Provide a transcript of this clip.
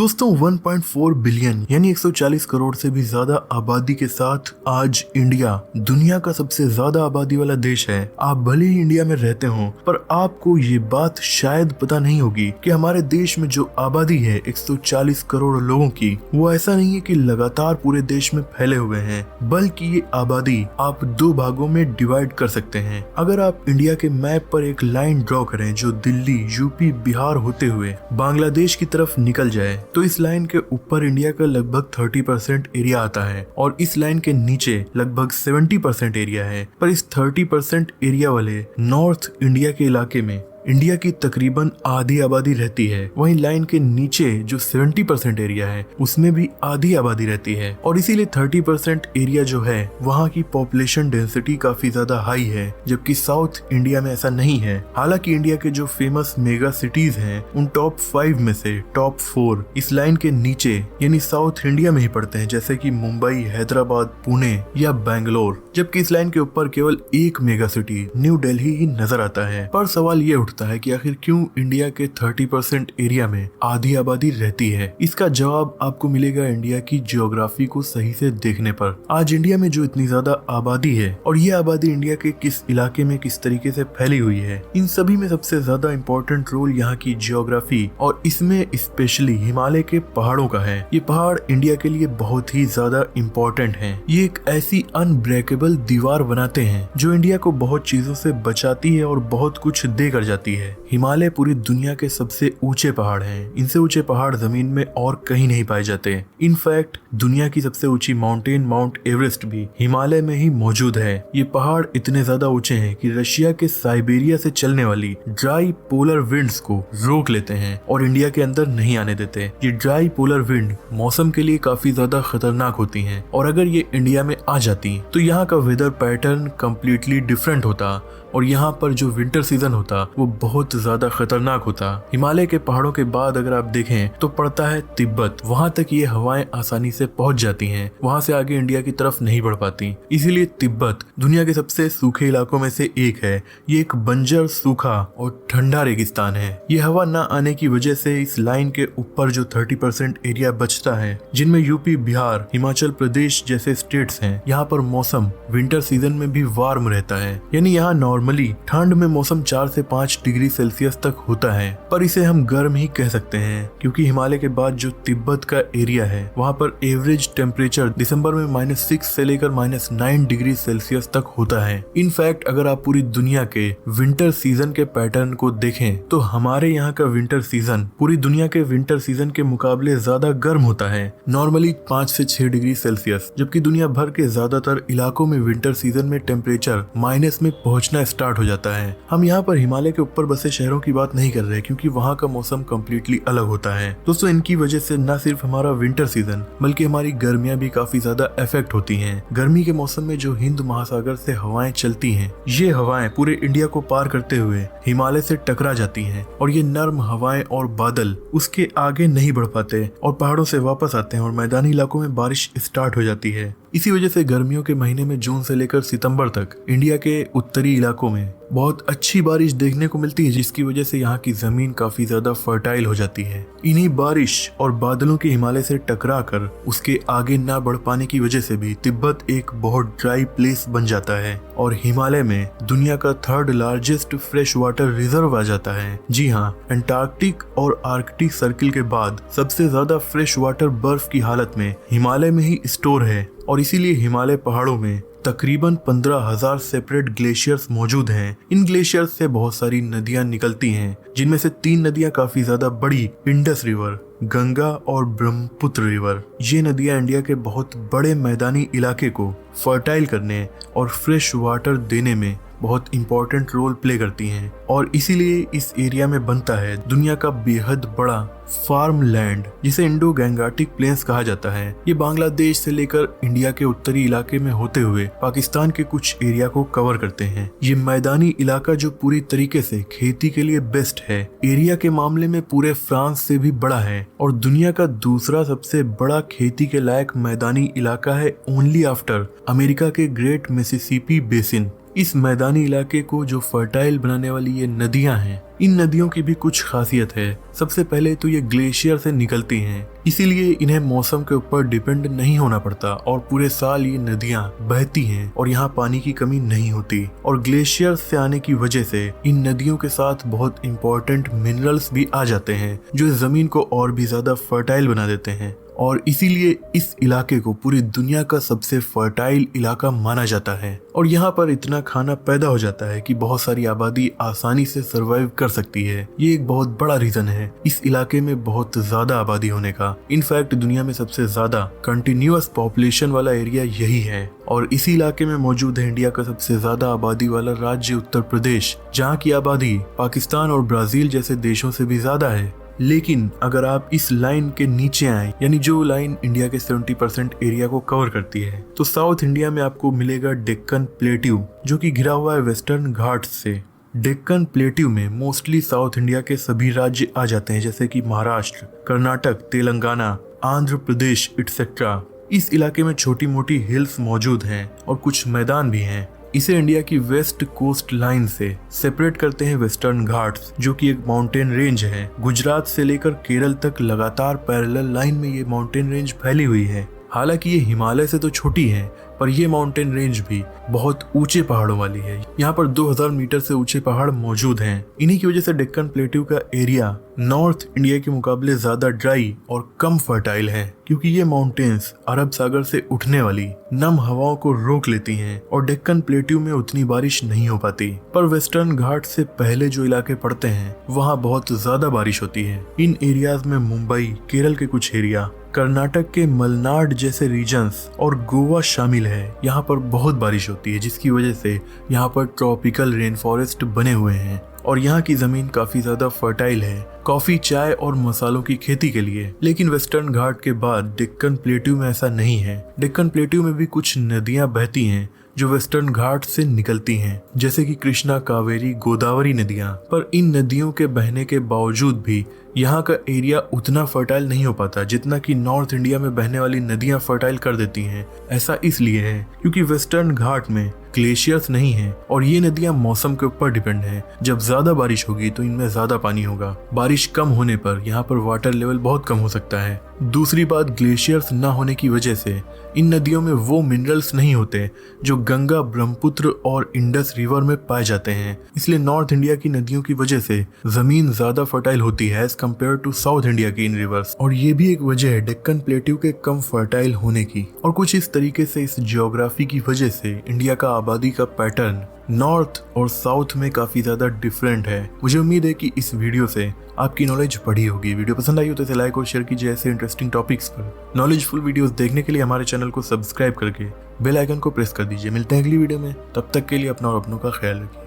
दोस्तों 1.4 बिलियन यानी 140 करोड़ से भी ज्यादा आबादी के साथ आज इंडिया दुनिया का सबसे ज्यादा आबादी वाला देश है। आप भले ही इंडिया में रहते हो पर आपको ये बात शायद पता नहीं होगी कि हमारे देश में जो आबादी है 140 करोड़ लोगों की, वो ऐसा नहीं है कि लगातार पूरे देश में फैले हुए हैं, बल्कि ये आबादी आप दो भागों में डिवाइड कर सकते हैं। अगर आप इंडिया के मैप पर एक लाइन ड्रॉ करें जो दिल्ली, यूपी, बिहार होते हुए बांग्लादेश की तरफ निकल जाए, तो इस लाइन के ऊपर इंडिया का लगभग 30% एरिया आता है और इस लाइन के नीचे लगभग 70% एरिया है। पर इस 30% एरिया वाले नॉर्थ इंडिया के इलाके में इंडिया की तकरीबन आधी आबादी रहती है। वहीं लाइन के नीचे जो 70% एरिया है उसमें भी आधी आबादी रहती है और इसीलिए 30% एरिया जो है वहाँ की पॉपुलेशन डेंसिटी काफी ज्यादा हाई है, जबकि साउथ इंडिया में ऐसा नहीं है। हालांकि इंडिया के जो फेमस मेगा सिटीज हैं उन टॉप 5 में से टॉप 4 इस लाइन के नीचे यानी साउथ इंडिया में ही पड़ते हैं, जैसे कि मुंबई, हैदराबाद, पुणे या बैंगलोर। जबकि इस लाइन के ऊपर केवल एक मेगा सिटी न्यू दिल्ली ही नजर आता है। पर सवाल ये उठता है कि आखिर क्यों इंडिया के 30% एरिया में आधी आबादी रहती है। इसका जवाब आपको मिलेगा इंडिया की जियोग्राफी को सही से देखने पर। आज इंडिया में जो इतनी ज्यादा आबादी है और ये आबादी इंडिया के किस इलाके में किस तरीके से फैली हुई है, इन सभी में सबसे ज्यादा इम्पोर्टेंट रोल यहाँ की जियोग्राफी और इसमें स्पेशली हिमालय के पहाड़ों का है। ये पहाड़ इंडिया के लिए बहुत ही ज्यादा इम्पोर्टेंट है। ये एक ऐसी अनब्रेकेबल दीवार बनाते हैं जो इंडिया को बहुत चीजों से बचाती है और बहुत कुछ दे कर जाती है। हिमालय पूरी दुनिया के सबसे ऊंचे पहाड़ हैं। इनसे ऊंचे पहाड़ जमीन में और कहीं नहीं पाए जाते। इनफैक्ट दुनिया की सबसे ऊंची माउंटेन माउंट एवरेस्ट भी हिमालय में ही मौजूद है। ये पहाड़ इतने ज्यादा ऊंचे हैं कि रशिया के साइबेरिया से चलने वाली ड्राई पोलर विंड्स को रोक लेते हैं और इंडिया के अंदर नहीं आने देते। ये ड्राई पोलर विंड मौसम के लिए काफी ज्यादा खतरनाक होती हैं और अगर ये इंडिया में आ जाती तो यहाँ का वेदर पैटर्न कम्प्लीटली डिफरेंट होता और यहाँ पर जो विंटर सीजन होता वो बहुत ज्यादा खतरनाक होता। हिमालय के पहाड़ों के बाद अगर आप देखें तो पड़ता है तिब्बत। वहाँ तक ये हवाएं आसानी से पहुँच जाती हैं, वहाँ से आगे इंडिया की तरफ नहीं बढ़ पाती। इसीलिए तिब्बत दुनिया के सबसे सूखे इलाकों में से एक है। ये एक बंजर, सूखा और ठंडा रेगिस्तान है। ये हवा न आने की वजह से इस लाइन के ऊपर जो 30% एरिया बचता है, जिनमें यूपी, बिहार, हिमाचल प्रदेश जैसे स्टेट्स हैं, यहाँ पर मौसम विंटर सीजन में भी वार्म रहता है। यानी यहाँ नॉर्मली ठंड में मौसम 4 से 5 डिग्री सेल्सियस तक होता है, पर इसे हम गर्म ही कह सकते हैं क्योंकि हिमालय के बाद जो तिब्बत का एरिया है वहाँ पर एवरेज टेम्परेचर दिसंबर में -6 से लेकर -9 डिग्री सेल्सियस तक होता है। इनफैक्ट अगर आप पूरी दुनिया के विंटर सीजन के पैटर्न को देखें तो हमारे यहाँ का विंटर सीजन पूरी दुनिया के विंटर सीजन के मुकाबले ज्यादा गर्म होता है, नॉर्मली 5 से 6 डिग्री सेल्सियस, जबकि दुनिया भर के ज्यादातर इलाकों में विंटर सीजन में टेम्परेचर माइनस में पहुंचना स्टार्ट हो जाता है। हम यहाँ पर हिमालय के ऊपर बसे शहरों की बात नहीं कर रहे क्योंकि वहाँ का मौसम कम्प्लीटली अलग होता है। दोस्तों इनकी वजह से न सिर्फ हमारा विंटर सीजन बल्कि हमारी गर्मियाँ भी काफी ज्यादा इफेक्ट होती हैं। गर्मी के मौसम में जो हिंद महासागर से हवाएं चलती हैं, ये हवाएं पूरे इंडिया को पार करते हुए हिमालय से टकरा जाती हैं और ये नर्म हवाएं और बादल उसके आगे नहीं बढ़ पाते और पहाड़ों से वापस आते हैं और मैदानी इलाकों में बारिश स्टार्ट हो जाती है। इसी वजह से गर्मियों के महीने में जून से लेकर सितंबर तक इंडिया के उत्तरी इलाकों में बहुत अच्छी बारिश देखने को मिलती है, जिसकी वजह से यहाँ की जमीन काफी ज्यादा फर्टाइल हो जाती है। इन्हीं बारिश और बादलों के हिमालय से टकराकर उसके आगे ना बढ़ पाने की वजह से भी तिब्बत एक बहुत ड्राई प्लेस बन जाता है और हिमालय में दुनिया का 3rd largest fresh water reserve आ जाता है। जी हाँ, अंटार्कटिक और आर्कटिक सर्किल के बाद सबसे ज्यादा फ्रेश वाटर बर्फ की हालत में हिमालय में ही स्टोर है और इसीलिए हिमालय पहाड़ों में तकरीबन 15,000 सेपरेट ग्लेशियर्स मौजूद हैं। इन ग्लेशियर्स से बहुत सारी नदियां निकलती हैं, जिनमें से 3 नदियां काफी ज्यादा बड़ी, इंडस रिवर, गंगा और ब्रह्मपुत्र रिवर। ये नदियां इंडिया के बहुत बड़े मैदानी इलाके को फर्टाइल करने और फ्रेश वाटर देने में बहुत इंपॉर्टेंट रोल प्ले करती हैं और इसीलिए इस एरिया में बनता है दुनिया का बेहद बड़ा फार्म लैंड, जिसे इंडो गैंगाटिक प्लेन्स कहा जाता है। ये बांग्लादेश से लेकर इंडिया के उत्तरी इलाके में होते हुए पाकिस्तान के कुछ एरिया को कवर करते हैं। ये मैदानी इलाका जो पूरी तरीके से खेती के लिए बेस्ट है, एरिया के मामले में पूरे फ्रांस से भी बड़ा है और दुनिया का दूसरा सबसे बड़ा खेती के लायक मैदानी इलाका है ओनली आफ्टर अमेरिका के ग्रेट मिसिसिपी बेसिन। इस मैदानी इलाके को जो फर्टाइल बनाने वाली ये नदियां हैं इन नदियों की भी कुछ खासियत है। सबसे पहले तो ये ग्लेशियर से निकलती हैं, इसीलिए इन्हें मौसम के ऊपर डिपेंड नहीं होना पड़ता और पूरे साल ये नदियां बहती हैं और यहाँ पानी की कमी नहीं होती। और ग्लेशियर से आने की वजह से इन नदियों के साथ बहुत इंपॉर्टेंट मिनरल्स भी आ जाते हैं जो इस जमीन को और भी ज्यादा फर्टाइल बना देते हैं और इसीलिए इस इलाके को पूरी दुनिया का सबसे फर्टाइल इलाका माना जाता है। और यहाँ पर इतना खाना पैदा हो जाता है कि बहुत सारी आबादी आसानी से सरवाइव कर सकती है। ये एक बहुत बड़ा रीजन है इस इलाके में बहुत ज्यादा आबादी होने का। इनफैक्ट दुनिया में सबसे ज्यादा कंटिन्यूअस पॉपुलेशन वाला एरिया यही है और इसी इलाके में मौजूद है इंडिया का सबसे ज्यादा आबादी वाला राज्य उत्तर प्रदेश, जहाँ की आबादी पाकिस्तान और ब्राजील जैसे देशों से भी ज्यादा है। लेकिन अगर आप इस लाइन के नीचे आए, यानी जो लाइन इंडिया के 70% एरिया को कवर करती है, तो साउथ इंडिया में आपको मिलेगा डेक्कन प्लेट्यू, जो कि घिरा हुआ है वेस्टर्न घाट से। डेक्कन प्लेट्यू में मोस्टली साउथ इंडिया के सभी राज्य आ जाते हैं, जैसे कि महाराष्ट्र, कर्नाटक, तेलंगाना, आंध्र प्रदेश एक्सेट्रा। इस इलाके में छोटी मोटी हिल्स मौजूद हैं और कुछ मैदान भी हैं। इसे इंडिया की वेस्ट कोस्ट लाइन से सेपरेट करते हैं वेस्टर्न घाट्स, जो कि एक माउंटेन रेंज है। गुजरात से लेकर केरल तक लगातार पैरेलल लाइन में ये माउंटेन रेंज फैली हुई है। हालांकि ये हिमालय से तो छोटी है, पर यह माउंटेन रेंज भी बहुत ऊंचे पहाड़ों वाली है। यहाँ पर 2000 मीटर से ऊंचे पहाड़ मौजूद हैं। इन्हीं की वजह से डेक्कन प्लेट्यू का एरिया नॉर्थ इंडिया के मुकाबले ज्यादा ड्राई और कम फर्टाइल है, क्योंकि ये माउंटेन्स अरब सागर से उठने वाली नम हवाओं को रोक लेती हैं और डेक्कन प्लेट्यू में उतनी बारिश नहीं हो पाती। पर वेस्टर्न घाट से पहले जो इलाके पड़ते हैं वहाँ बहुत ज्यादा बारिश होती है। इन एरियाज में मुंबई, केरल के कुछ एरिया, कर्नाटक के मलनाड जैसे रीजन्स और गोवा शामिल है। यहाँ पर बहुत बारिश होती है, जिसकी वजह से यहाँ पर ट्रॉपिकल रेन फॉरेस्ट बने हुए हैं और यहाँ की जमीन काफी ज्यादा फर्टाइल है कॉफी, चाय और मसालों की खेती के लिए। लेकिन वेस्टर्न घाट के बाद डेक्कन प्लेट्यू में ऐसा नहीं है। डेक्कन प्लेट्यू में भी कुछ नदियां बहती हैं जो वेस्टर्न घाट से निकलती हैं, जैसे कि कृष्णा, कावेरी, गोदावरी नदियां। पर इन नदियों के बहने के बावजूद भी यहाँ का एरिया उतना फर्टाइल नहीं हो पाता जितना कि नॉर्थ इंडिया में बहने वाली नदियां फर्टाइल कर देती हैं। ऐसा इसलिए है क्योंकि वेस्टर्न घाट में ग्लेशियर्स नहीं है और ये नदियां मौसम के ऊपर डिपेंड है। जब ज्यादा बारिश होगी तो इनमें ज्यादा पानी होगा। बारिश कम होने पर यहाँ पर वाटर लेवल बहुत कम हो सकता है। दूसरी बात, ग्लेशियर्स न होने की वजह से इन नदियों में वो मिनरल्स नहीं होते जो गंगा, ब्रह्मपुत्र और इंडस रिवर में पाए जाते हैं। इसलिए नॉर्थ इंडिया की नदियों की वजह से जमीन ज्यादा फर्टाइल होती है as compare to South India की इन रिवर्स। और ये भी एक वजह है डेक्कन प्लेट्यू के कम फर्टाइल होने की। और कुछ इस तरीके से इस जियोग्राफी की वजह से इंडिया का आबादी का पैटर्न नॉर्थ और साउथ में काफी ज्यादा डिफरेंट है। मुझे उम्मीद है कि इस वीडियो से आपकी नॉलेज बढ़ी होगी। वीडियो पसंद आई हो तो इसे लाइक और शेयर कीजिए। ऐसे इंटरेस्टिंग टॉपिक्स पर नॉलेजफुल वीडियोस देखने के लिए हमारे चैनल को सब्सक्राइब करके बेल आइकन को प्रेस कर दीजिए। मिलते हैं अगली वीडियो में, तब तक के लिए अपना और अपनों का ख्याल रखिए।